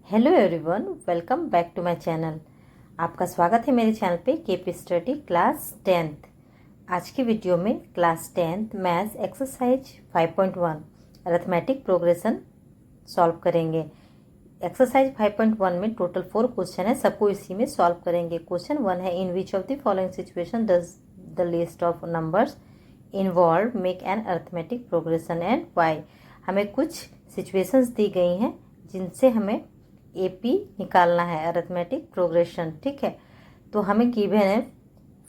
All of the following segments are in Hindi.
Hello everyone, welcome back to my channel. आपका स्वागत है मेरे चैनल पे केपी स्टडी क्लास 10th। आज की वीडियो में class 10th maths exercise 5.1 arithmetic progression solve करेंगे। एक्सरसाइज 5.1 में टोटल 4 क्वेश्चन है, सबको इसी में सॉल्व करेंगे। क्वेश्चन 1 है, in which of the following situation does the list of numbers involve make an arithmetic progression and why. हमें कुछ सिचुएशंस दी गई हैं जिनसे हमें एपी निकालना है, अरिथमेटिक प्रोग्रेशन। ठीक है, तो हमें गिवन है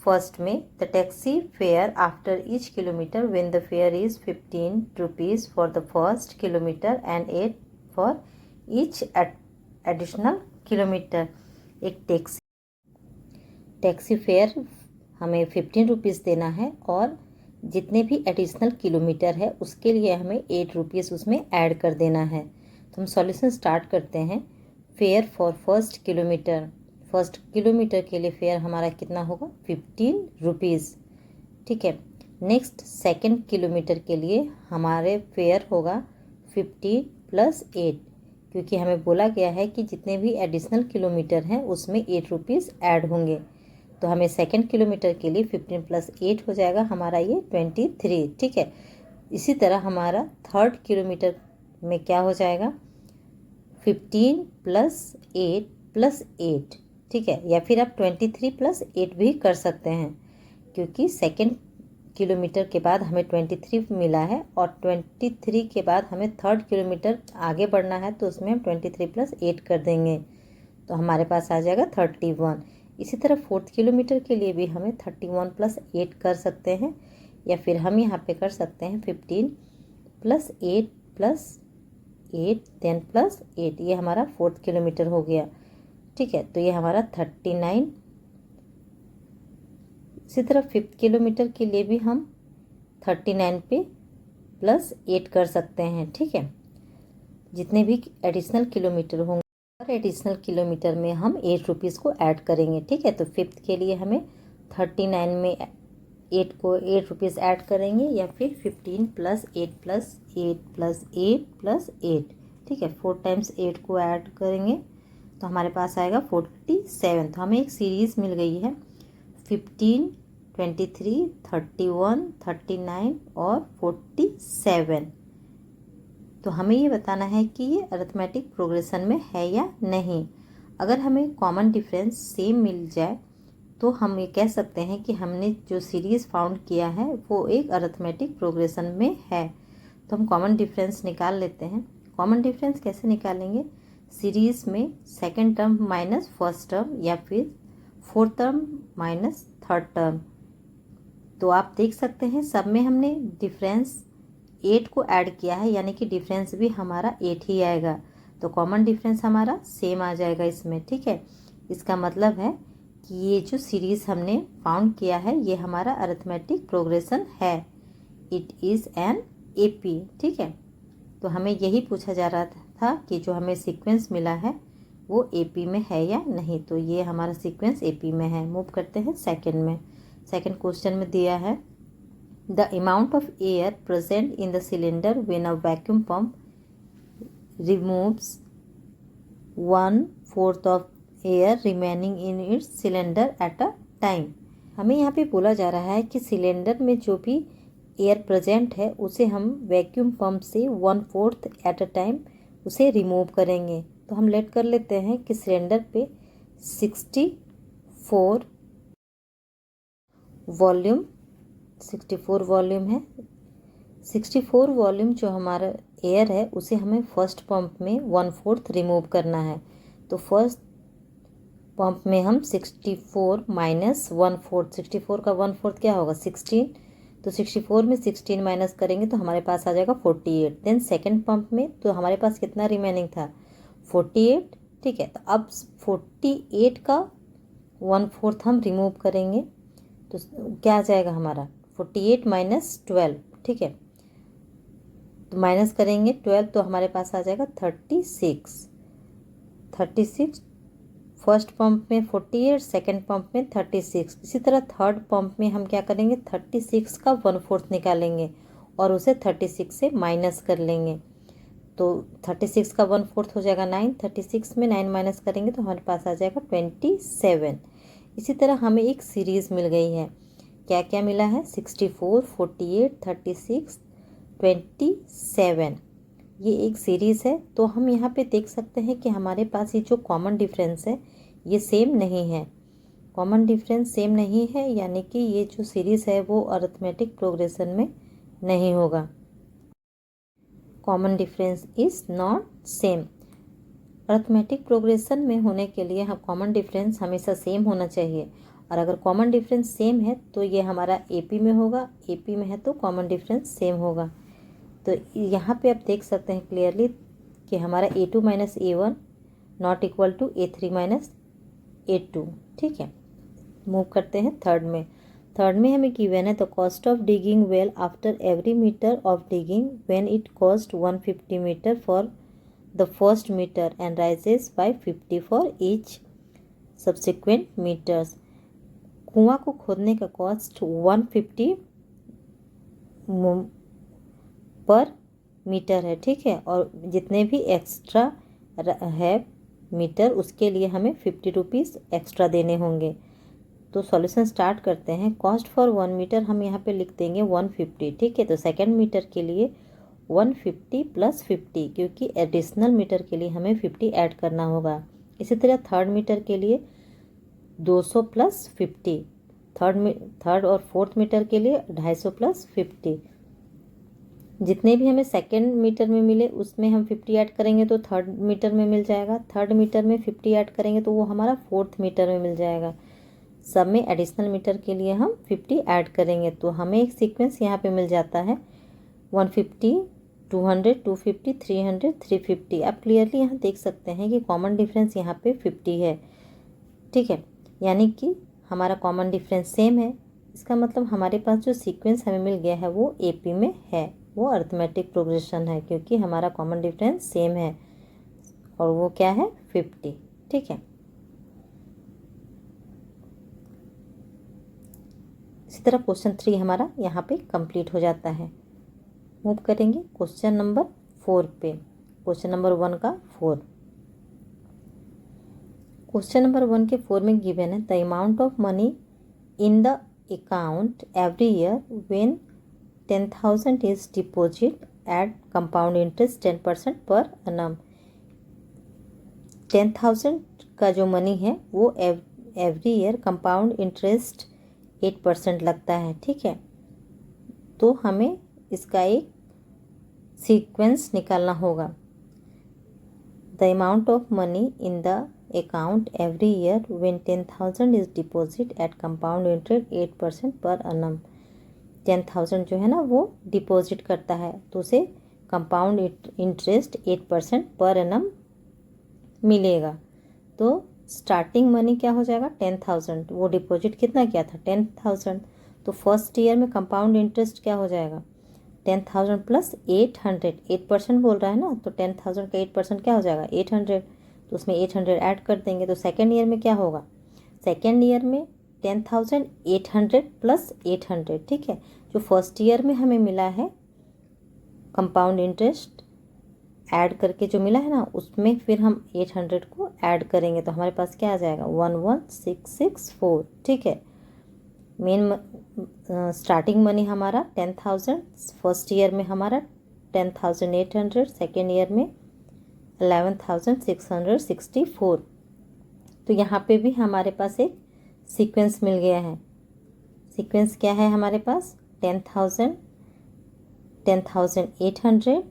फर्स्ट में the taxi fare after each kilometre when the fair is 15 rupees for the first kilometre and 8 for each additional kilometre. एक टैक्सी फेयर हमें 15 रुपीज़ देना है और जितने भी एडिशनल किलोमीटर है उसके लिए हमें 8 रुपीज़ उसमें ऐड कर देना है। तो हम सॉल्यूशन स्टार्ट करते हैं। फेयर फॉर फर्स्ट किलोमीटर के लिए फेयर हमारा कितना होगा, 15 रुपीज़। ठीक है, नेक्स्ट सेकंड किलोमीटर के लिए हमारे फेयर होगा 50 + 8, क्योंकि हमें बोला गया है कि जितने भी एडिशनल किलोमीटर हैं उसमें 8 रुपीज़ ऐड होंगे। तो हमें सेकंड किलोमीटर के लिए 15 + 8 हो जाएगा हमारा ये 23। ठीक है, इसी तरह हमारा थर्ड किलोमीटर में क्या हो जाएगा, 15 + 8 + 8। ठीक है, या फिर आप 23 + 8 भी कर सकते हैं, क्योंकि सेकेंड किलोमीटर के बाद हमें 23 मिला है और 23 के बाद हमें थर्ड किलोमीटर आगे बढ़ना है, तो उसमें हम 23 + 8 कर देंगे, तो हमारे पास आ जाएगा 31। इसी तरह फोर्थ किलोमीटर के लिए भी हमें 31 + 8 कर सकते हैं, या फिर हम यहाँ पे कर सकते हैं 15 + 8 + 8 10 + 8। ये हमारा फोर्थ किलोमीटर हो गया। ठीक है, तो ये हमारा 39। इसी तरह फिफ्थ किलोमीटर के लिए भी हम 39 पे +8 कर सकते हैं। ठीक है, जितने भी एडिशनल किलोमीटर होंगे हर एडिशनल किलोमीटर में हम 8 रुपीज़ को ऐड करेंगे। ठीक है, तो फिफ्थ के लिए हमें 39 में 8 रुपीज़ ऐड करेंगे, या फिर 15 + 8 + 8 + 8 + 8। ठीक है, 4 टाइम्स 8 को ऐड करेंगे तो हमारे पास आएगा 47। तो हमें एक सीरीज़ मिल गई है 15, 23, 31, 39 और 47। तो हमें ये बताना है कि ये अरिथमेटिक प्रोग्रेशन में है या नहीं। अगर हमें कॉमन डिफरेंस सेम मिल जाए तो हम ये कह सकते हैं कि हमने जो सीरीज़ फाउंड किया है वो एक अरिथमेटिक प्रोग्रेशन में है। तो हम कॉमन डिफरेंस निकाल लेते हैं। कॉमन डिफरेंस कैसे निकालेंगे, सीरीज़ में second term minus first term, या फिर fourth term minus third term. तो आप देख सकते हैं सब में हमने डिफरेंस 8 को ऐड किया है, यानी कि डिफरेंस भी हमारा 8 ही आएगा। तो कॉमन डिफरेंस हमारा सेम आ जाएगा इसमें। ठीक है, इसका मतलब है कि ये जो सीरीज़ हमने फाउंड किया है ये हमारा अरिथमेटिक प्रोग्रेशन है, इट इज़ एन एपी। ठीक है, तो हमें यही पूछा जा रहा था कि जो हमें सीक्वेंस मिला है वो एपी में है या नहीं। तो ये हमारा सीक्वेंस एपी में है। मूव करते हैं सेकंड में। सेकंड क्वेश्चन में दिया है the amount of air present in the cylinder when a vacuum pump removes 1/4 of air remaining in its cylinder at a time. हमें यहाँ पे बोला जा रहा है कि सिलेंडर में जो भी एयर प्रेजेंट है उसे हम वैक्यूम पंप से 1/4 एट अ टाइम उसे रिमूव करेंगे। तो हम लेट कर लेते हैं कि सिलेंडर पे 64 वॉल्यूम है। 64 वॉल्यूम जो हमारा एयर है उसे हमें फर्स्ट पंप में 1/4 रिमूव करना है। तो फर्स्ट पंप में हम 64 माइनस 1/4, 64 का 1/4 क्या होगा, 16। तो 64 में 16 माइनस करेंगे तो हमारे पास आ जाएगा 48। देन सेकेंड पंप में तो हमारे पास कितना रिमेनिंग था, 48। ठीक है, तो अब 48 का 1/4 हम रिमूव करेंगे तो क्या आ जाएगा हमारा 48 माइनस 12। ठीक है, तो माइनस करेंगे 12 तो हमारे पास आ जाएगा 36। फर्स्ट पंप में 48, सेकेंड पंप में 36। इसी तरह थर्ड पंप में हम क्या करेंगे, 36 का 1/4 निकालेंगे और उसे 36 से माइनस कर लेंगे। तो 36 का 1/4 हो जाएगा 9। 36 में 9 माइनस करेंगे तो हमारे पास आ जाएगा 27। इसी तरह हमें एक सीरीज़ मिल गई है। क्या क्या मिला है? 64, 48, 36, 27। ये एक सीरीज़ है। तो हम यहाँ पे देख सकते हैं कि हमारे पास ये जो कॉमन डिफरेंस है ये सेम नहीं है। कॉमन डिफरेंस सेम नहीं है, यानी कि ये जो सीरीज़ है वो अरिथमेटिक प्रोग्रेशन में नहीं होगा। Common difference is not same. Arithmetic progression में होने के लिए हम कॉमन डिफरेंस हमेशा सेम होना चाहिए, और अगर कॉमन डिफरेंस सेम है तो ये हमारा एपी में होगा, एपी में है तो कॉमन डिफरेंस सेम होगा। तो यहाँ पे आप देख सकते हैं क्लियरली कि हमारा A2 minus A1 not equal to A3 minus A2। ठीक है, मूव करते हैं थर्ड में। थर्ड में हमें गिवन है the cost of digging well after every metre of digging when it cost 150 metre for the first metre and rises by 50 for each subsequent metres. कुआं को खोदने का कॉस्ट 150 पर मीटर है। ठीक है, और जितने भी एक्स्ट्रा है मीटर उसके लिए हमें 50 रुपीज़ एक्स्ट्रा देने होंगे। तो सॉल्यूशन स्टार्ट करते हैं। कॉस्ट फॉर 1 मीटर हम यहाँ पे लिख देंगे 150। ठीक है, तो सेकेंड मीटर के लिए 150 प्लस 50, क्योंकि एडिशनल मीटर के लिए हमें 50 ऐड करना होगा। इसी तरह थर्ड मीटर के लिए 200 प्लस 50, थर्ड और फोर्थ मीटर के लिए 250 प्लस 50। जितने भी हमें सेकेंड मीटर में मिले उसमें हम 50 ऐड करेंगे तो थर्ड मीटर में मिल जाएगा। थर्ड मीटर में 50 ऐड करेंगे तो वो हमारा फोर्थ मीटर में मिल जाएगा। सब में एडिशनल मीटर के लिए हम 50 ऐड करेंगे तो हमें एक सीक्वेंस यहाँ पे मिल जाता है 150, 200, 250, 300, 350। आप क्लियरली यहाँ देख सकते हैं कि कॉमन डिफरेंस यहाँ पे 50 है। ठीक है, यानी कि हमारा कॉमन डिफरेंस सेम है। इसका मतलब हमारे पास जो सीक्वेंस हमें मिल गया है वो एपी में है, वो अरिथमेटिक प्रोग्रेशन है, क्योंकि हमारा कॉमन डिफरेंस सेम है और वो क्या है 50। ठीक है, इसी तरह क्वेश्चन 3 हमारा यहाँ पे कंप्लीट हो जाता है। मूव करेंगे क्वेश्चन नंबर 4 पे। क्वेश्चन नंबर 1 का 4। क्वेश्चन नंबर 1 के 4 में गिवन है the amount of money in the account every year when 10,000 is deposit eight compound interest 10% पर annum। 10,000 का जो मनी है वो एवरी ईयर कंपाउंड इंटरेस्ट 8% लगता है। ठीक है, तो हमें इसका एक सीक्वेंस निकालना होगा। The amount of money in the account every year when 10,000 is deposit eight compound interest 8% पर annum। 10,000 जो है ना वो डिपॉजिट करता है तो उसे कंपाउंड इंटरेस्ट 8% पर annum मिलेगा। तो स्टार्टिंग मनी क्या हो जाएगा 10,000, वो डिपॉजिट कितना किया था 10,000। तो फर्स्ट ईयर में कंपाउंड इंटरेस्ट क्या हो जाएगा 10,000 प्लस 800, 8% बोल रहा है ना, तो 10,000 का 8% क्या हो जाएगा 800, तो उसमें 800 ऐड कर देंगे। तो सेकेंड ईयर में क्या होगा, सेकेंड ईयर में 10,800 प्लस 800। ठीक है, जो फर्स्ट ईयर में हमें मिला है कंपाउंड इंटरेस्ट ऐड करके जो मिला है ना उसमें फिर हम 800 को ऐड करेंगे तो हमारे पास क्या आ जाएगा 11,664। ठीक है, मेन स्टार्टिंग मनी हमारा 10,000, फर्स्ट ईयर में हमारा 10,800, सेकेंड ईयर में 11,664। तो यहाँ पे भी हमारे पास एक सीक्वेंस मिल गया है। सीक्वेंस क्या है हमारे पास 10,000, 10,800,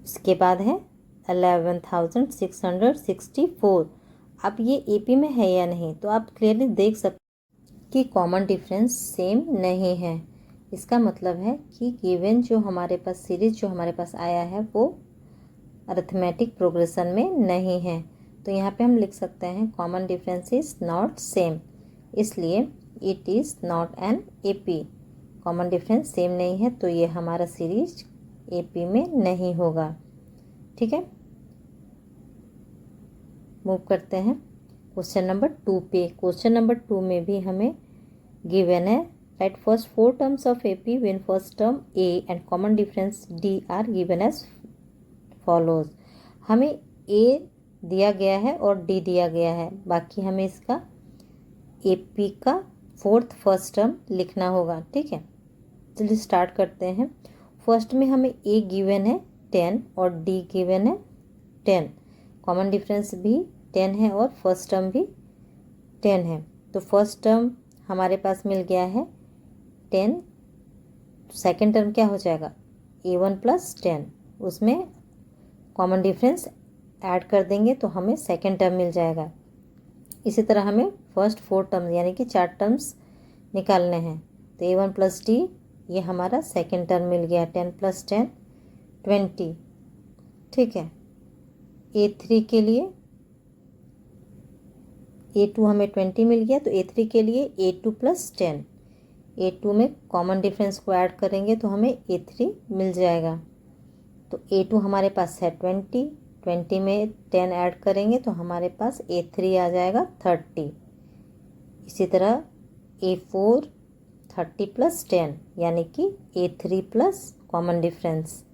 उसके बाद है 11,664। अब ये एपी में है या नहीं, तो आप क्लियरली देख सकते कि कॉमन डिफरेंस सेम नहीं है। इसका मतलब है कि गिवन जो हमारे पास सीरीज जो हमारे पास आया है वो अरिथमेटिक प्रोग्रेशन में नहीं है। तो यहाँ पे हम लिख सकते हैं common difference is not same, इसलिए it is not an AP. Common difference same नहीं है तो ये हमारा सीरीज एपी में नहीं होगा। ठीक है, मूव करते हैं क्वेश्चन नंबर 2 पे। क्वेश्चन नंबर 2 में भी हमें गिवन है right first 4 terms of AP when first term a and common difference d are given as follows. हमें ए दिया गया है और डी दिया गया है, बाकी हमें इसका एपी का फोर्थ फर्स्ट टर्म लिखना होगा। ठीक है, चलिए स्टार्ट करते हैं। फर्स्ट में हमें ए गिवन है 10 और डी गिवन है 10, कॉमन डिफरेंस भी 10 है और फर्स्ट टर्म भी 10 है। तो फर्स्ट टर्म हमारे पास मिल गया है 10, सेकेंड टर्म क्या हो जाएगा A1 प्लस 10, उसमें कॉमन डिफरेंस ऐड कर देंगे तो हमें सेकेंड टर्म मिल जाएगा। इसी तरह हमें फर्स्ट 4 टर्म्स यानी कि 4 टर्म्स निकालने हैं। तो A1 प्लस डी ये हमारा सेकेंड टर्म मिल गया, 10 प्लस 10 20। ठीक है, A3 के लिए A2 हमें 20 मिल गया, तो A3 के लिए A2 प्लस 10, A2 में कॉमन डिफरेंस को ऐड करेंगे तो हमें A3 मिल जाएगा। तो A2 हमारे पास है 20, 20 में 10 ऐड करेंगे तो हमारे पास A3 आ जाएगा 30। इसी तरह A4 30 प्लस 10 यानी कि A3 प्लस कॉमन डिफरेंस,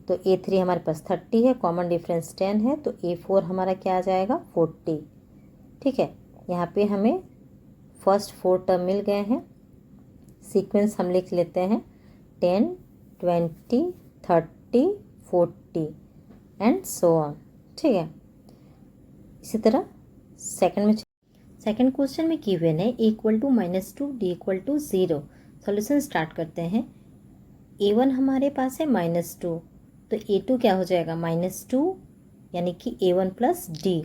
तो A3 हमारे पास 30 है, कॉमन डिफरेंस 10 है, तो A4 हमारा क्या आ जाएगा 40। ठीक है, यहाँ पे हमें फर्स्ट 4 टर्म मिल गए हैं। सीक्वेंस हम लिख लेते हैं 10 20 30 40 एंड सो ऑन। ठीक है, इसी तरह सेकंड क्वेश्चन में गिवन है A equal to -2 D equal to 0। Solution start करते हैं। A1 हमारे पास है -2, तो A2 क्या हो जाएगा -2 यानी कि A1 प्लस D।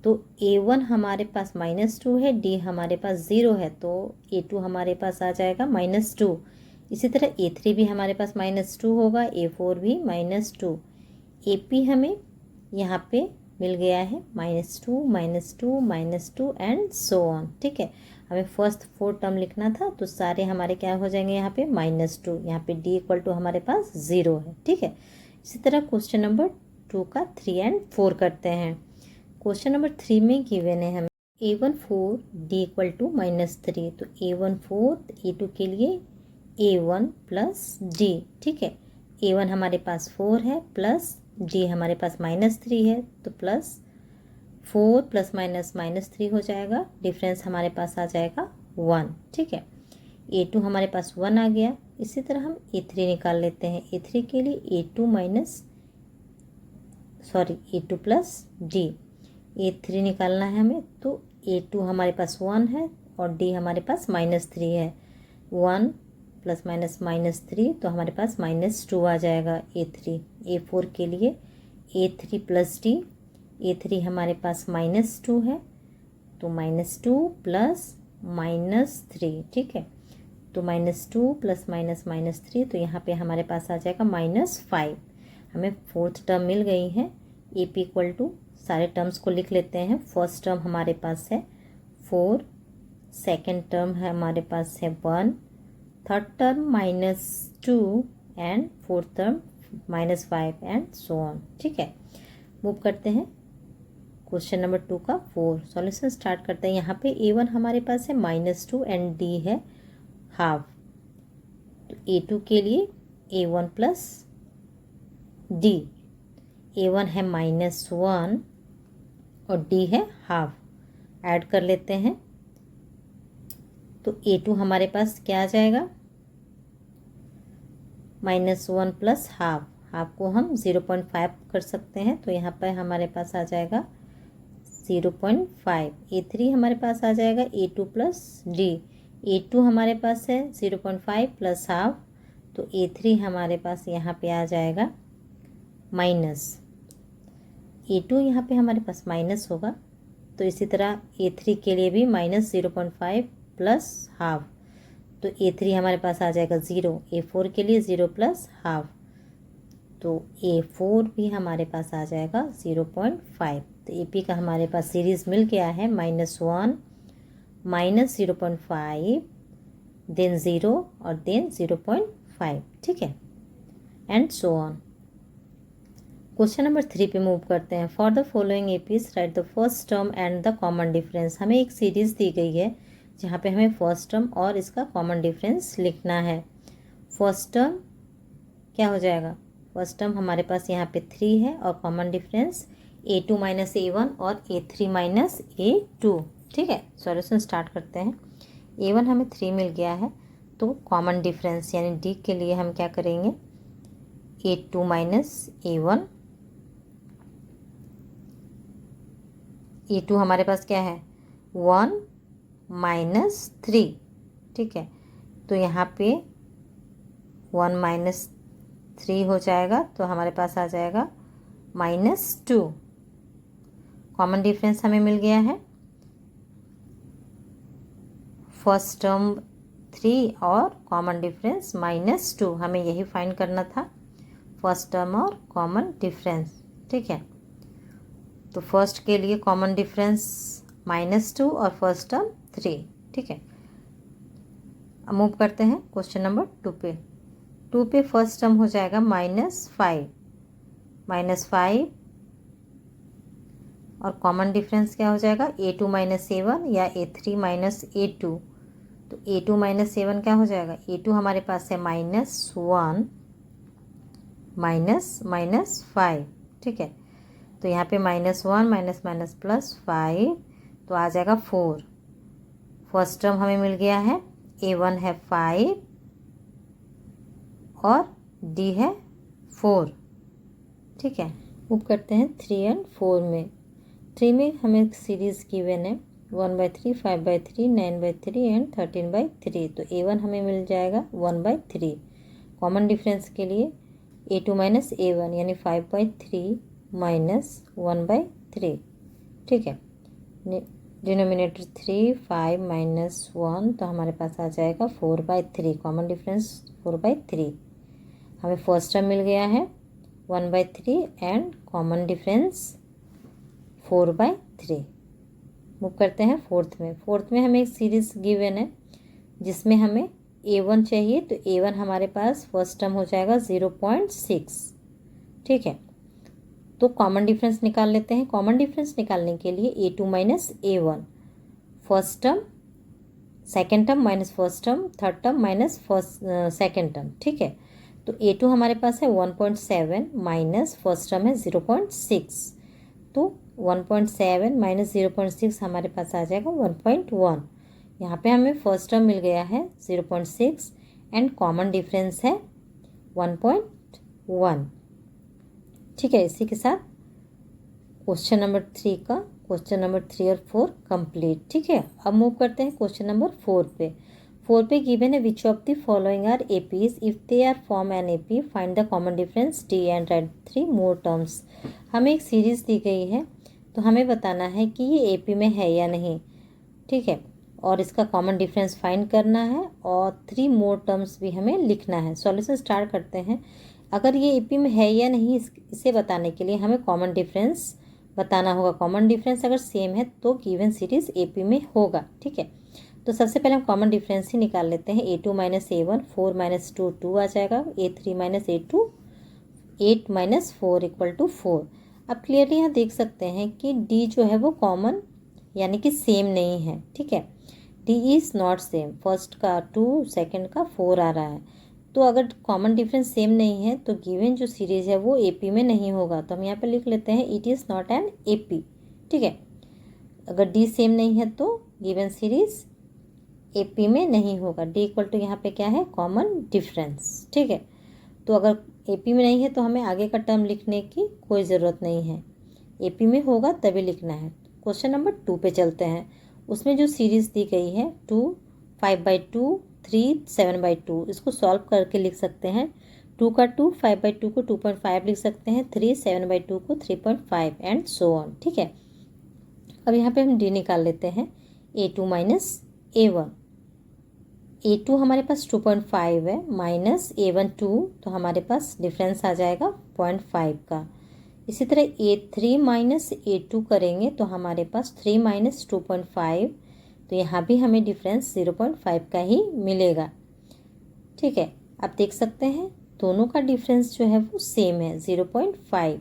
तो A1 हमारे पास -2 है, D हमारे पास 0 है, तो A2 हमारे पास आ जाएगा -2। इसी तरह A3 भी हमारे पास -2 होगा, A4 भी -2। AP हमें यहाँ पे मिल गया है -2 -2 -2 एंड सो ऑन। ठीक है, हमें फर्स्ट 4 टर्म लिखना था तो सारे हमारे क्या हो जाएंगे यहाँ पे -2, यहाँ पे D इक्वल टू हमारे पास 0 है। ठीक है, इसी तरह क्वेश्चन नंबर 2 का 3 एंड 4 करते हैं। क्वेश्चन नंबर 3 में गिवन है हमें A1 4 D इक्वल टू -3, तो A1 4 A2 के लिए A1 प्लस D। ठीक है, A1 हमारे पास 4 है प्लस D हमारे पास -3 है, तो प्लस 4 प्लस -3 हो जाएगा, डिफरेंस हमारे पास आ जाएगा 1। ठीक है, A2 हमारे पास 1 आ गया। इसी तरह हम A3 निकाल लेते हैं। A3 के लिए A2 प्लस D, A3 निकालना है हमें, तो A2 हमारे पास 1 है और D हमारे पास -3 है। 1 प्लस -3 तो हमारे पास -2 आ जाएगा A3। A4 के लिए A3 प्लस D, A3 हमारे पास -2 है, तो -2 प्लस -3। ठीक है, तो -2 प्लस -3, तो यहाँ पे हमारे पास आ जाएगा -5। हमें फोर्थ टर्म मिल गई है। AP इक्वल टू सारे टर्म्स को लिख लेते हैं। फर्स्ट टर्म हमारे पास है 4, सेकेंड टर्म है हमारे पास है 1, third term -2 and fourth term -5 and so on. ठीक है, मूव करते हैं क्वेश्चन नंबर 2 का 4। सॉल्यूशन स्टार्ट करते हैं। यहाँ पे A1 हमारे पास है -2 एंड D है हाफ, तो A2 के लिए A1 प्लस D। A1 है -1 और D है हाफ, ऐड कर लेते हैं तो A2 हमारे पास क्या आ जाएगा -1 प्लस हाफ, हाफ को हम 0.5 कर सकते हैं, तो यहाँ पर हमारे पास आ जाएगा 0.5। A3 हमारे पास आ जाएगा A2 प्लस D। A2 हमारे पास है 0.5 प्लस हाफ, तो A3 हमारे पास यहाँ पे आ जाएगा माइनस। A2 यहाँ पे हमारे पास माइनस होगा, तो इसी तरह A3 के लिए भी -0.5 प्लस हाफ, तो A3 हमारे पास आ जाएगा 0। A4 के लिए 0 प्लस हाफ, तो A4 भी हमारे पास आ जाएगा 0.5। तो AP का हमारे पास सीरीज़ मिल गया है -1 -0.5 देन 0 और देन 0.5। ठीक है, and so on. Question number 3 पे मूव करते हैं। For the following APs right the first term and the common difference. हमें एक सीरीज़ दी गई है जहाँ पे हमें फर्स्ट टर्म और इसका कॉमन डिफरेंस लिखना है। फर्स्ट टर्म क्या हो जाएगा फर्स्ट टर्म हमारे पास यहाँ पे 3 है और common difference A2 minus A1 और A3 माइनस A2। ठीक है, सॉल्यूशन स्टार्ट करते हैं। A1 हमें 3 मिल गया है, तो कॉमन डिफरेंस यानी D के लिए हम क्या करेंगे, A2 माइनस A1। A2 हमारे पास क्या है 1 माइनस 3। ठीक है, तो यहाँ पे 1 माइनस 3 हो जाएगा, तो हमारे पास आ जाएगा -2। कॉमन डिफरेंस हमें मिल गया है, फर्स्ट टर्म 3 और कॉमन डिफरेंस -2, हमें यही फाइंड करना था, फर्स्ट टर्म और कॉमन डिफरेंस। ठीक है, तो फर्स्ट के लिए कॉमन डिफरेंस -2 और फर्स्ट टर्म 3। ठीक है, अब मूव करते हैं क्वेश्चन नंबर 2 पे। 2 पे फर्स्ट टर्म हो जाएगा -5 और कॉमन डिफरेंस क्या हो जाएगा A2 माइनस A1 या A3 माइनस A2। तो A2 माइनस A1 क्या हो जाएगा, A2 हमारे पास है -1 -5। ठीक है, तो यहाँ पे -1 माइनस माइनस प्लस 5, तो आ जाएगा 4। फर्स्ट टर्म हमें मिल गया है, A1 है 5 और D है 4। ठीक है, मूव करते हैं 3 एंड 4 में। 3 में हमें सीरीज़ गिवन है 1/3, 5/3, 9/3 एंड 13/3। तो A1 हमें मिल जाएगा 1/3। कॉमन डिफरेंस के लिए A2 माइनस A1 यानी 5/3 माइनस 1/3। ठीक है, डिनोमिनेटर 3, 5 माइनस 1, तो हमारे पास आ जाएगा 4/3। Common difference 4/3। हमें फर्स्ट टर्म मिल गया है 1/3 एंड कॉमन डिफरेंस 4/3। मूव करते हैं फोर्थ में। फोर्थ में हमें एक सीरीज गिवन है जिसमें हमें A1 चाहिए, तो A1 हमारे पास फर्स्ट टर्म हो जाएगा 0.6। ठीक है, तो कॉमन डिफरेंस निकाल लेते हैं। कॉमन डिफरेंस निकालने के लिए A2 minus A1, first term second term minus first term, third term minus second term. ठीक है, तो A2 हमारे पास है 1.7 माइनस फर्स्ट टर्म है 0.6, तो 1.7 माइनस 0.6 हमारे पास आ जाएगा 1.1। यहाँ पे हमें फर्स्ट टर्म मिल गया है 0.6 एंड कॉमन डिफरेंस है 1.1। ठीक है, इसी के साथ क्वेश्चन नंबर 3 और 4 कंप्लीट। ठीक है, अब मूव करते हैं क्वेश्चन नंबर 4 पे। 4 पे गिवन है which of the following are APs, if they are form an AP find the common difference d and write 3 more terms. हमें एक सीरीज दी गई है, तो हमें बताना है कि ये एपी में है या नहीं। ठीक है, और इसका कॉमन डिफरेंस फाइंड करना है और 3 मोर टर्म्स भी हमें लिखना है। सॉल्यूशन स्टार्ट करते हैं। अगर ये एपी में है या नहीं इसे बताने के लिए हमें कॉमन डिफरेंस बताना होगा। कॉमन डिफरेंस अगर सेम है तो गिवन सीरीज एपी में होगा। ठीक है, तो सबसे पहले हम कॉमन डिफरेंस ही निकाल लेते हैं। A2 माइनस A1, 4 माइनस 2 2 आ जाएगा। A3 minus A2, 8 minus 4 equal to 4। अब क्लियरली यहाँ देख सकते हैं कि D जो है वो कॉमन यानी कि सेम नहीं है। ठीक है, D is not same, first का 2, सेकंड का 4 आ रहा है। तो अगर कॉमन डिफरेंस सेम नहीं है तो गिवन जो सीरीज है वो एपी में नहीं होगा। तो हम यहाँ पे लिख लेते हैं it is not an AP. ठीक है, अगर डी सेम नहीं है तो गिवन सीरीज एपी में नहीं होगा। डी इक्वल टू यहाँ पे क्या है, कॉमन डिफरेंस। ठीक है, तो अगर एपी में नहीं है तो हमें आगे का टर्म लिखने की कोई ज़रूरत नहीं है, एपी में होगा तभी लिखना है। क्वेश्चन नंबर 2 पे चलते हैं। उसमें जो सीरीज़ दी गई है 2, 5/2, 3, 7/2, इसको सॉल्व करके लिख सकते हैं। 2 का 2, 5/2 को 2.5 लिख सकते हैं, 3, 7/2 को 3.5 एंड सो ऑन। ठीक है, अब यहाँ पे हम डी निकाल लेते हैं। A2 माइनस A1, A2 हमारे पास 2.5 है माइनस A1 2, तो हमारे पास डिफरेंस आ जाएगा 0.5 का। इसी तरह A3 माइनस A2 करेंगे तो हमारे पास 3 माइनस 2.5, तो यहाँ भी हमें डिफरेंस 0.5 का ही मिलेगा। ठीक है, आप देख सकते हैं दोनों का डिफरेंस जो है वो सेम है 0.5।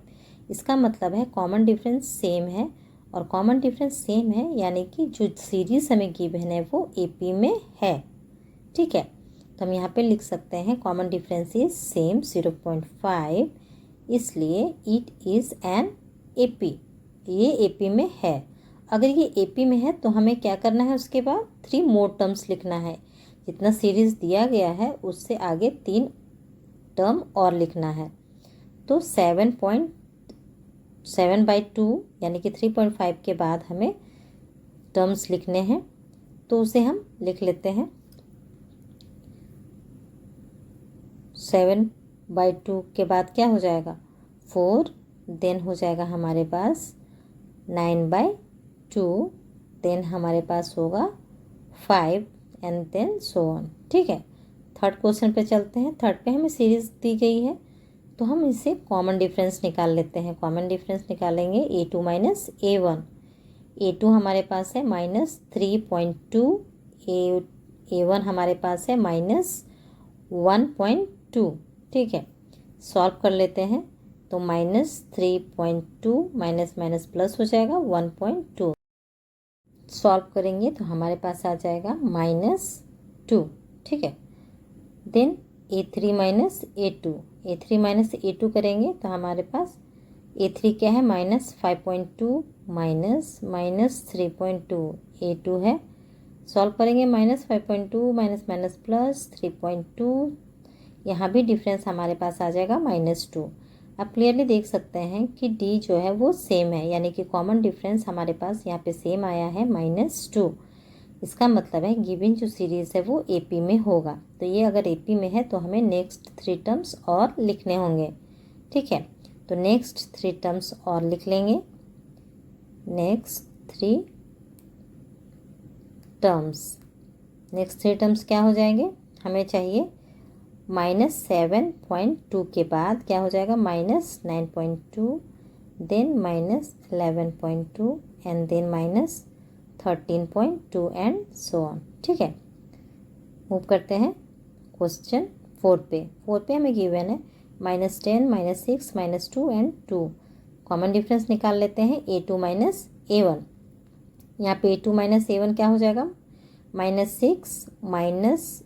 इसका मतलब है कॉमन डिफरेंस सेम है, और कॉमन डिफरेंस सेम है यानी कि जो सीरीज हमें गिवन है वो एपी में है। ठीक है, तो हम यहाँ पे लिख सकते हैं कॉमन डिफरेंस इज सेम 0.5 इसलिए इट इज़ एन एपी, ये एपी में है। अगर ये एपी में है तो हमें क्या करना है, उसके बाद 3 मोर टर्म्स लिखना है। जितना सीरीज़ दिया गया है उससे आगे 3 टर्म और लिखना है। तो 7/2 यानी कि 3.5 के बाद हमें टर्म्स लिखने हैं, तो उसे हम लिख लेते हैं। 7/2 के बाद क्या हो जाएगा 4, देन हो जाएगा हमारे पास 9/2, देन हमारे पास होगा 5 एंड देन सो ऑन। ठीक है, थर्ड क्वेश्चन पे चलते हैं। थर्ड पे हमें सीरीज दी गई है तो हम इसे कॉमन डिफरेंस निकाल लेते हैं। कॉमन डिफरेंस निकालेंगे A2 माइनस A1। A2 हमारे पास है -3.2, A1 हमारे पास है -1.2। ठीक है, सॉल्व कर लेते हैं तो -3.2 माइनस माइनस प्लस हो जाएगा 1.2। सॉल्व करेंगे तो हमारे पास आ जाएगा -2। ठीक है, then A3 minus A2, A3 minus A2 करेंगे तो हमारे पास A3 क्या है -5.2 माइनस -3.2, A2 है। सॉल्व करेंगे -5.2 माइनस माइनस प्लस 3.2, यहाँ भी डिफरेंस हमारे पास आ जाएगा -2। आप क्लियरली देख सकते हैं कि D जो है वो सेम है, यानी कि कॉमन डिफरेंस हमारे पास यहाँ पे सेम आया है -2। इसका मतलब है गिवन जो सीरीज़ है वो AP में होगा। तो ये अगर AP में है तो हमें नेक्स्ट 3 टर्म्स और लिखने होंगे। ठीक है, तो नेक्स्ट 3 टर्म्स और लिख लेंगे। नेक्स्ट 3 टर्म्स क्या हो जाएंगे, हमें चाहिए -7.2 के बाद क्या हो जाएगा -9.2, then -11.2 and then -13.2 and so on. ठीक है, मूव करते हैं क्वेश्चन 4 पे। 4 पे हमें गिवन है -10, -6, -2 एंड 2। कॉमन डिफरेंस निकाल लेते हैं A2 माइनस A1। यहाँ पे A2 माइनस A1 क्या हो जाएगा -6 माइनस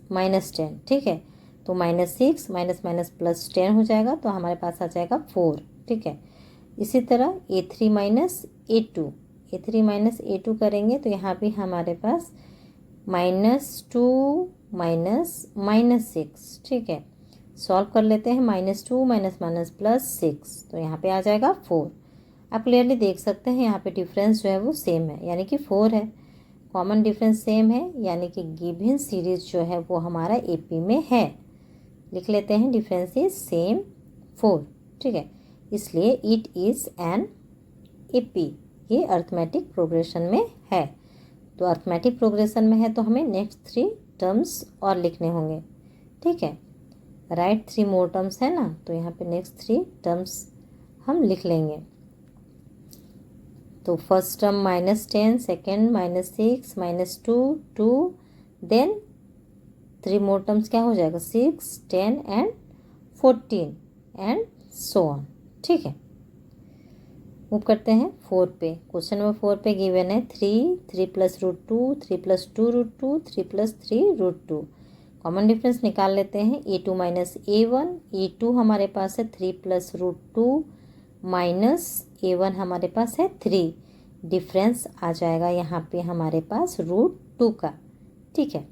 10। ठीक है, तो -6 माइनस माइनस प्लस 10 हो जाएगा, तो हमारे पास आ जाएगा 4। ठीक है, इसी तरह A3 minus A2, A3 minus A2 करेंगे तो यहाँ भी हमारे पास -2 माइनस 6। ठीक है, सॉल्व कर लेते हैं -2 माइनस माइनस प्लस 6, तो यहाँ पे आ जाएगा 4। आप क्लियरली देख सकते हैं यहाँ पे डिफरेंस जो है वो सेम है, यानी कि 4 है। कॉमन डिफरेंस सेम है, यानी कि गिवन सीरीज जो है वो हमारा AP में है। लिख लेते हैं डिफरेंस इज सेम 4। ठीक है, इसलिए इट इज़ एन AP, ये अर्थमेटिक प्रोग्रेशन में है। तो अर्थमेटिक प्रोग्रेशन में है तो हमें नेक्स्ट 3 टर्म्स और लिखने होंगे। ठीक है, राइट 3 मोर टर्म्स है ना, तो यहाँ पे नेक्स्ट 3 टर्म्स हम लिख लेंगे। तो first term -10, second -6 -2 2, then 3 more terms क्या हो जाएगा 6 10 एंड 14 एंड सो ऑन। ठीक है, मूव करते हैं 4 पे। क्वेश्चन नंबर 4 पे गिवन है 3 plus √2, 3 plus 2 √2, 3 plus 3 √2। Common difference निकाल लेते हैं A2 माइनस A1। A2 हमारे पास है 3 प्लस √2 माइनस A1 हमारे पास है 3। डिफरेंस आ जाएगा यहाँ पे हमारे पास √2 का। ठीक है,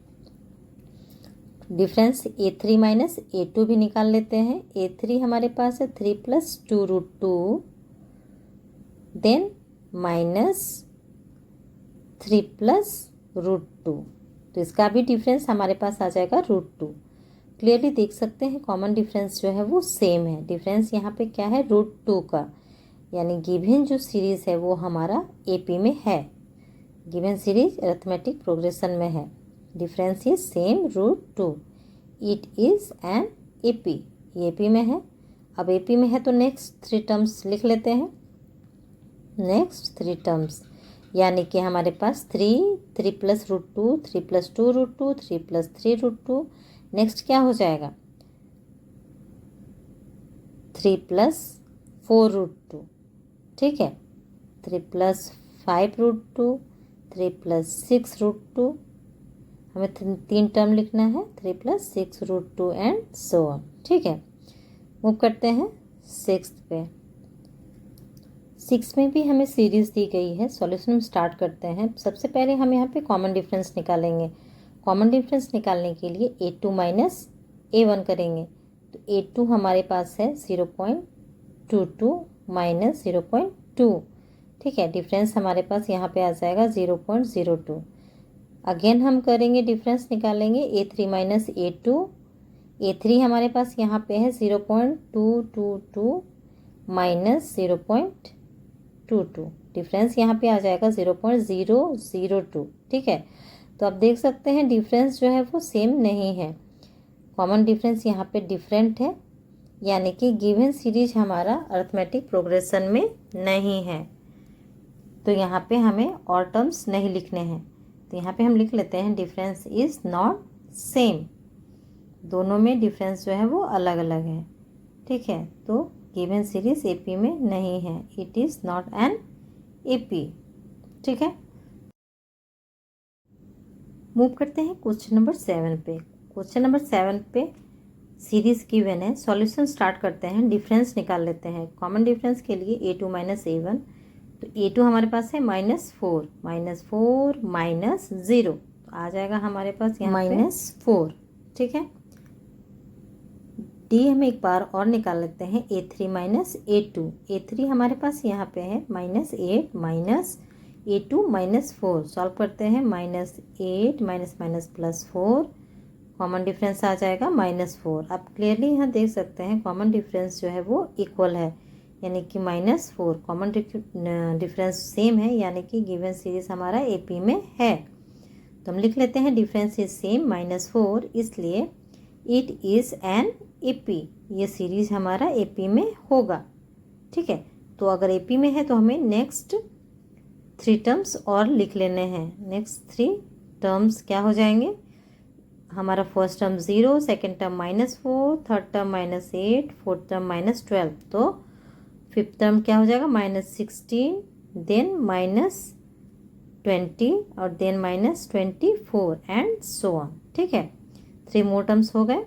डिफरेंस A3 माइनस A2 भी निकाल लेते हैं। A3 हमारे पास है 3 प्लस 2 √2, देन -3 प्लस √2, तो इसका भी डिफरेंस हमारे पास आ जाएगा √2। क्लियरली देख सकते हैं कॉमन डिफरेंस जो है वो सेम है। डिफरेंस यहाँ पे क्या है √2 का, यानी गिवन जो सीरीज़ है वो हमारा AP में है। गिवन सीरीज अरिथमेटिक प्रोग्रेशन में है। Difference is same √2। It is an AP, ये AP में है। अब AP में है तो नेक्स्ट 3 टर्म्स लिख लेते हैं। नेक्स्ट 3 टर्म्स यानी कि हमारे पास 3 प्लस √2, 3 प्लस 2 √2, 3 प्लस 3 √2। नेक्स्ट क्या हो जाएगा 3 प्लस 4 √2। ठीक है, 3 प्लस 5 √2, 3 प्लस 6 √2। हमें 3 टर्म लिखना है, 3 प्लस 6 √2 एंड सो ऑन। ठीक है, मूव करते हैं सिक्स पे। सिक्स में भी हमें सीरीज़ दी गई है। सॉल्यूशन हम स्टार्ट करते हैं। सबसे पहले हम यहाँ पे कॉमन डिफरेंस निकालेंगे। कॉमन डिफरेंस निकालने के लिए A2 माइनस A1 करेंगे। तो A2 हमारे पास है 0.22 माइनस 0.2। ठीक है, डिफरेंस हमारे पास यहाँ पे आ जाएगा 0.02। अगेन हम करेंगे डिफरेंस निकालेंगे A3 माइनस A2। A3 हमारे पास यहाँ पे है 0.222 माइनस 0.22। डिफरेंस यहाँ पे आ जाएगा 0.002। ठीक है, तो आप देख सकते हैं डिफरेंस जो है वो सेम नहीं है। कॉमन डिफरेंस यहाँ पे डिफरेंट है, यानी कि गिवन सीरीज हमारा अरिथमेटिक प्रोग्रेशन में नहीं है। तो यहाँ पे हमें और टर्म्स नहीं लिखने हैं। तो यहाँ पे हम लिख लेते हैं डिफरेंस इज नॉट सेम। दोनों में डिफरेंस जो है वो अलग अलग है। ठीक है, तो गिवन सीरीज एपी में नहीं है। It is not an AP. ठीक है, मूव करते हैं क्वेश्चन नंबर 7 पे। क्वेश्चन नंबर 7 पे सीरीज गिवन है। सॉल्यूशन स्टार्ट करते हैं। डिफरेंस निकाल लेते हैं। कॉमन डिफरेंस के लिए A2 माइनस A1। तो A2 हमारे पास है -4 माइनस 0, तो आ जाएगा हमारे पास यहाँ -4। ठीक है, डी हम एक बार और निकाल लेते हैं। A3 minus A2। A3 हमारे पास यहाँ पे है -8 माइनस A2 -4। सॉल्व करते हैं। -8 माइनस +4, कॉमन डिफरेंस आ जाएगा -4। आप क्लियरली यहाँ देख सकते हैं कॉमन डिफरेंस जो है वो इक्वल है, यानी कि -4। कॉमन डिफरेंस सेम है, यानी कि गिवन सीरीज हमारा एपी में है। तो हम लिख लेते हैं डिफरेंस इज सेम -4, इसलिए इट इज़ एन एपी। ये सीरीज हमारा एपी में होगा। ठीक है, तो अगर एपी में है तो हमें नेक्स्ट 3 टर्म्स और लिख लेने हैं। नेक्स्ट 3 टर्म्स क्या हो जाएंगे? हमारा first term 0, second term -4, third term -8, fourth term -12। तो फिफ्थ टर्म क्या हो जाएगा? -16, देन -20 और देन -24 एंड सो ऑन। ठीक है, 3 मोर टर्म्स हो गए।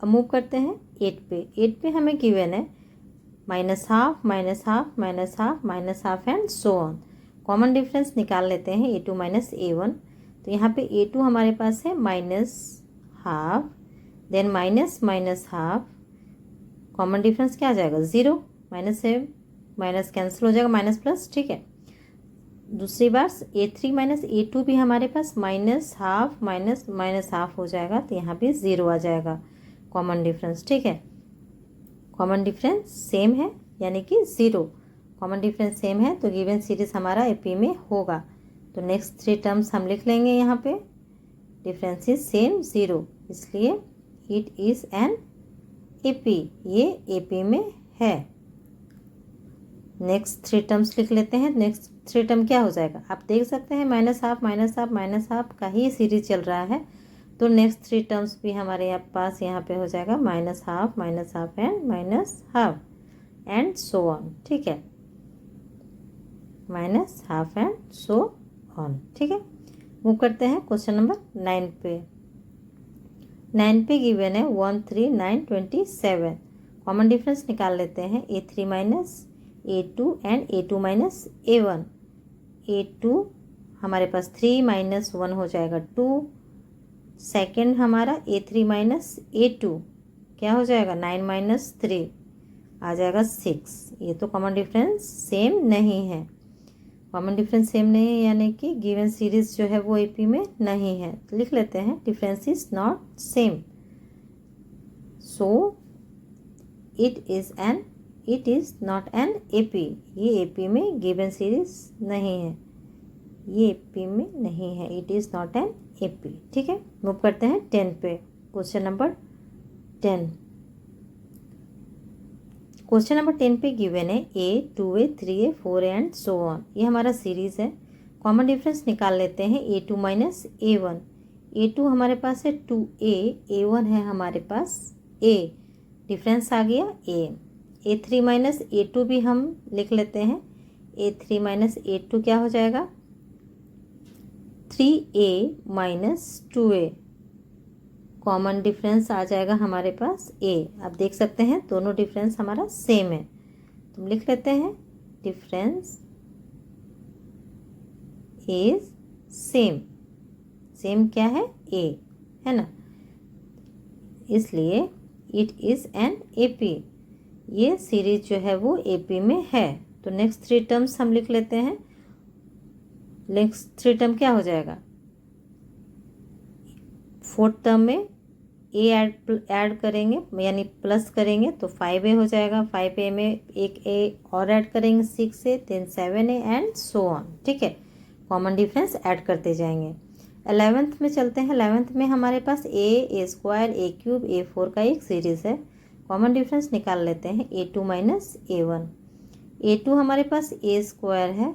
अब मूव करते हैं 8 पे। 8 पे हमें गिवन है -12 -12 and so on. Common difference निकाल लेते हैं A2 माइनस A1। तो यहाँ पे A2 हमारे पास है -12, देन -12, कॉमन डिफरेंस क्या आ जाएगा? 0, माइनस से माइनस कैंसिल हो जाएगा, माइनस प्लस। ठीक है, दूसरी बार A3 माइनस A2 भी हमारे पास -12 -12 हो जाएगा, तो यहाँ भी 0 आ जाएगा कॉमन डिफरेंस। ठीक है, कॉमन डिफरेंस सेम है, यानी कि 0। कॉमन डिफरेंस सेम है तो गिवन सीरीज हमारा एपी में होगा। तो नेक्स्ट 3 टर्म्स हम लिख लेंगे। यहाँ पे डिफरेंस इज सेम 0, इसलिए इट इज़ एन एपी। ये एपी में है। नेक्स्ट 3 टर्म्स लिख लेते हैं। नेक्स्ट 3 टर्म क्या हो जाएगा? आप देख सकते हैं -12 का ही सीरीज चल रहा है। तो नेक्स्ट 3 टर्म्स भी हमारे पास यहाँ पे हो जाएगा -12 एंड -12 एंड सो ऑन। ठीक है, -12 एंड सो ऑन। ठीक है, मूव करते हैं क्वेश्चन नंबर 9 पे। 9 पे गिवन है 1, 3, 9, 27। कॉमन डिफरेंस निकाल लेते हैं। A3 minus A2 and A2 minus A1। A2 हमारे पास 3 माइनस 1 हो जाएगा 2। सेकेंड हमारा A3 माइनस A2 क्या हो जाएगा? 9 माइनस 3 आ जाएगा 6। ये तो कॉमन डिफरेंस सेम नहीं है। कॉमन डिफरेंस सेम नहीं है, यानी कि गिवन सीरीज जो है वो एपी में नहीं है। तो लिख लेते हैं difference is not same, so it is not an AP. ये एपी में गिवन सीरीज नहीं है, ये एपी में नहीं है। It is not an AP. ठीक है, मूव करते हैं 10 पे। Question number 10। क्वेश्चन नंबर 10 पे गिवन है A, 2A, 3A, 4A and so on. ये हमारा सीरीज है। कॉमन डिफरेंस निकाल लेते हैं। A2 minus A1। A2 हमारे पास है 2A, A1 है हमारे पास A। डिफरेंस आ गया A। A3 माइनस A2 भी हम लिख लेते हैं। A3 माइनस A2 क्या हो जाएगा? 3A minus 2A। Common difference आ जाएगा हमारे पास ए। आप देख सकते हैं दोनों डिफरेंस हमारा सेम है, तो लिख लेते हैं डिफरेंस इज सेम। सेम क्या है? ए, है ना, इसलिए इट इज़ एन एपी। ये सीरीज जो है वो एपी में है। तो नेक्स्ट 3 टर्म्स हम लिख लेते हैं। नेक्स्ट 3 टर्म क्या हो जाएगा? 4th टर्म में ए ऐड करेंगे यानी प्लस करेंगे तो 5a हो जाएगा। 5a में एक ए और ऐड करेंगे 6a, then 7a and so on. ठीक है, कॉमन डिफरेंस ऐड करते जाएंगे। 11th में चलते हैं। 11th में हमारे पास ए स्क्वायर, ए क्यूब, A4 का एक सीरीज़ है। कॉमन डिफरेंस निकाल लेते हैं A2 माइनस A1। A2 हमारे पास ए स्क्वायर है,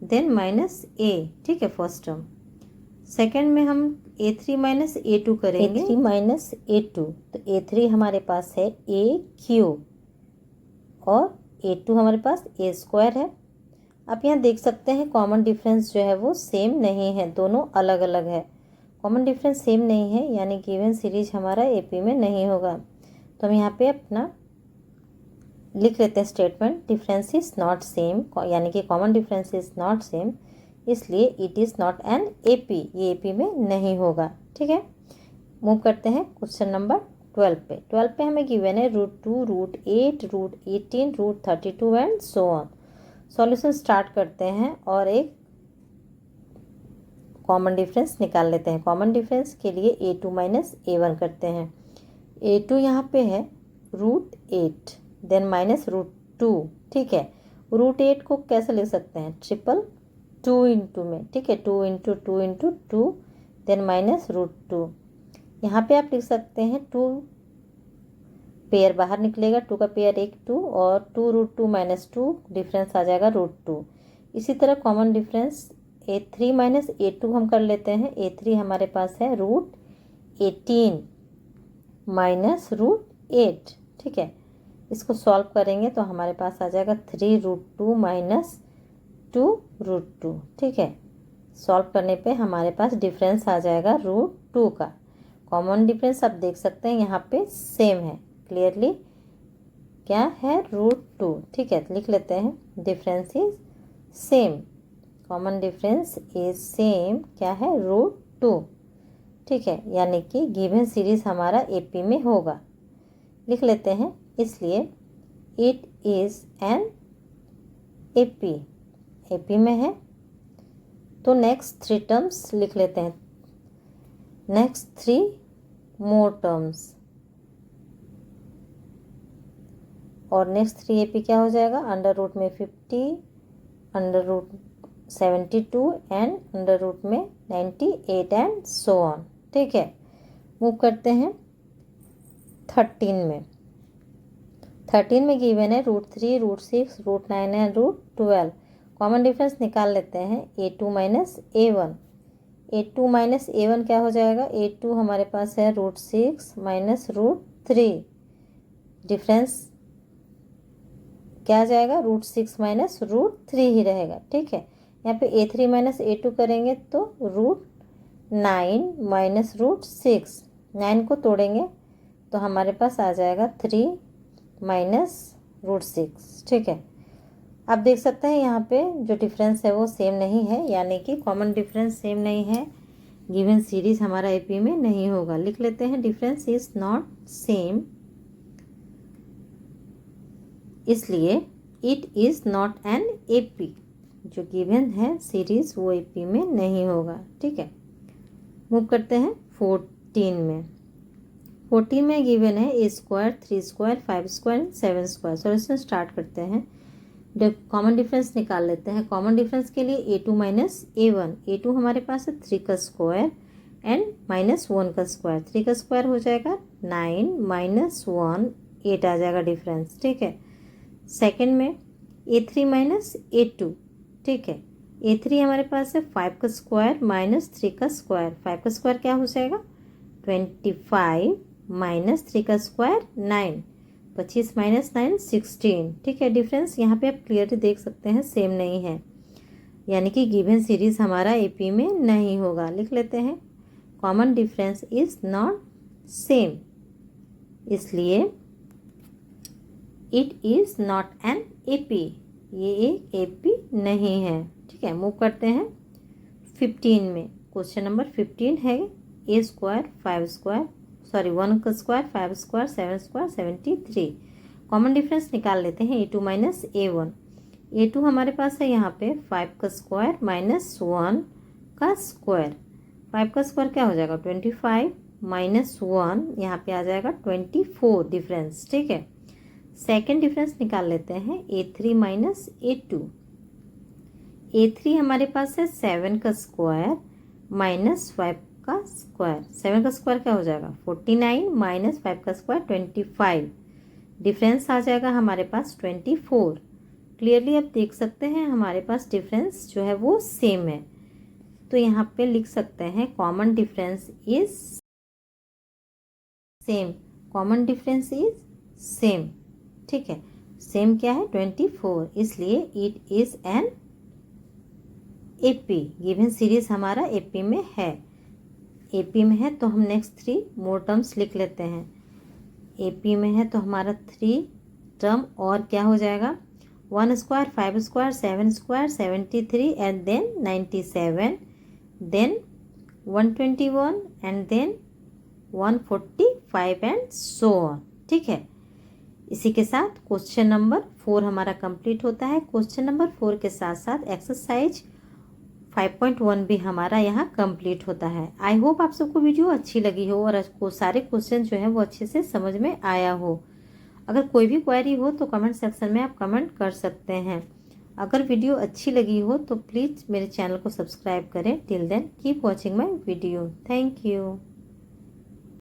देन माइनस ए। ठीक है, फर्स्ट टर्म। सेकेंड में हम A3 माइनस A2 करेंगे। A3 माइनस A2, तो A3 हमारे पास है ए क्यूब और A2 हमारे पास ए स्क्वायर है। आप यहाँ देख सकते हैं कॉमन डिफरेंस जो है वो सेम नहीं है, दोनों अलग अलग है। कॉमन डिफरेंस सेम नहीं है यानी गिवन सीरीज हमारा एपी में नहीं होगा। तो हम यहाँ पे अपना लिख लेते हैं statement, difference is not same, यानी कि common difference is not same, इसलिए it is not an AP, ये एपी में नहीं होगा। ठीक है, मूव करते हैं क्वेश्चन नंबर 12 पे। 12 पे हमें गिवन है √2, √8, √18, √32 and so on. Solution start करते हैं और एक कॉमन डिफरेंस निकाल लेते हैं। कॉमन डिफरेंस के लिए A2 माइनस A1 करते हैं। A2 यहाँ पे है √8, देन माइनस √2। ठीक है, √8 को कैसे लिख सकते हैं? 2 इंटू में। ठीक है, 2 इंटू 2 इंटू 2, देन माइनस √2। यहाँ पे आप लिख सकते हैं 2 पेयर बाहर निकलेगा, 2 का पेयर 1 2 और 2 √2 माइनस 2, डिफरेंस आ जाएगा √2। इसी तरह common difference A3 minus A2 हम कर लेते हैं। A3 हमारे पास है √18 माइनस √8। ठीक है, इसको सॉल्व करेंगे तो हमारे पास आ जाएगा 3 √2 माइनस 2 √2। ठीक है, सॉल्व करने पे हमारे पास डिफरेंस आ जाएगा √2 का। कॉमन डिफरेंस आप देख सकते हैं यहाँ पे सेम है, क्लियरली क्या है? √2। ठीक है, लिख लेते हैं difference is same, common difference is same क्या है? √2। ठीक है, यानी कि गिवन सीरीज हमारा एपी में होगा। लिख लेते हैं, इसलिए it is an AP, AP में है। तो नेक्स्ट 3 टर्म्स लिख लेते हैं, नेक्स्ट 3 मोर टर्म्स, और नेक्स्ट 3 एपी क्या हो जाएगा? अंडर रूट में 50, under root 72 and under root में 98 एंड सो ऑन। ठीक है, मूव करते हैं 13 में। 13 में गिवन है √3, √6, √9 एंड √12। कॉमन डिफरेंस निकाल लेते हैं। A2 minus A1। A2 minus A1 क्या हो जाएगा? A2 हमारे पास है √6 माइनस √3, डिफरेंस क्या आ जाएगा? √6 माइनस √3 ही रहेगा। ठीक है, यहाँ पे A3 माइनस A2 करेंगे तो √9 माइनस √6, 9 को तोड़ेंगे तो हमारे पास आ जाएगा 3 माइनस √6। ठीक है, आप देख सकते हैं यहाँ पे जो डिफरेंस है वो सेम नहीं है, यानी कि कॉमन डिफरेंस सेम नहीं है, गिवन सीरीज हमारा एपी में नहीं होगा। लिख लेते हैं डिफरेंस इज नॉट सेम, इसलिए it is not an AP, जो गिवन है सीरीज वो एपी में नहीं होगा। ठीक है, मूव करते हैं 14 में। 14 में गिवन है A square, 3 square, 5 square, 7 square. Solution start करते हैं, कॉमन डिफरेंस निकाल लेते हैं। कॉमन डिफरेंस के लिए A2 माइनस A1। A2 हमारे पास है 3 का स्क्वायर एंड माइनस 1 का स्क्वायर। 3 का स्क्वायर हो जाएगा 9 माइनस 1, 8 आ जाएगा डिफरेंस। ठीक है, सेकंड में A3 माइनस A2। ठीक है, A3 हमारे पास है 5 का स्क्वायर माइनस 3 का स्क्वायर। 5 का स्क्वायर क्या हो जाएगा? 25 माइनस 3 का स्क्वायर 9, 25 माइनस 9 16। ठीक है, डिफरेंस यहाँ पे आप क्लियरली देख सकते हैं सेम नहीं है, यानी कि गिवन सीरीज हमारा एपी में नहीं होगा। लिख लेते हैं common difference is not same, इसलिए it is not an AP, ये एक एपी नहीं है। ठीक है, मूव करते हैं 15 में। क्वेश्चन नंबर 15 है ए स्क्वायर 5 स्क्वायर 1 का square 5 square 7 square 73। Common difference निकाल लेते हैं A2 माइनस A1। A2 हमारे पास है यहाँ पे 5 का स्क्वायर माइनस 1 का स्क्वायर। 5 का स्क्वायर क्या हो जाएगा 25 माइनस 1 यहाँ पे आ जाएगा 24 डिफरेंस। ठीक है, सेकेंड डिफरेंस निकाल लेते हैं A3 माइनस A2। A3 हमारे पास है 7 का स्क्वायर माइनस 5 का स्क्वायर। 7 का स्क्वायर क्या हो जाएगा 49 माइनस 5 का स्क्वायर 25। डिफरेंस आ जाएगा हमारे पास 24। क्लियरली आप देख सकते हैं हमारे पास डिफरेंस जो है वो सेम है। तो यहाँ पे लिख सकते हैं common difference is same, common difference is same. ठीक है, सेम क्या है 24, इसलिए it is an AP. Given series हमारा एपी में है। एपी में है तो हम नेक्स्ट 3 मोर टर्म्स लिख लेते हैं। एपी में है तो हमारा 3 टर्म और क्या हो जाएगा 1 square 5 square 7 square 73 and then 97 then 121 and then 145 and so on. ठीक है, इसी के साथ क्वेश्चन नंबर 4 हमारा कंप्लीट होता है। क्वेश्चन नंबर 4 के साथ साथ एक्सरसाइज 5.1 भी हमारा यहाँ कंप्लीट होता है। आई होप आप सबको वीडियो अच्छी लगी हो और आपको सारे क्वेश्चन जो है वो अच्छे से समझ में आया हो। अगर कोई भी क्वेरी हो तो कमेंट सेक्शन में आप कमेंट कर सकते हैं। अगर वीडियो अच्छी लगी हो तो प्लीज़ मेरे चैनल को सब्सक्राइब करें। Till then keep watching my video. Thank you.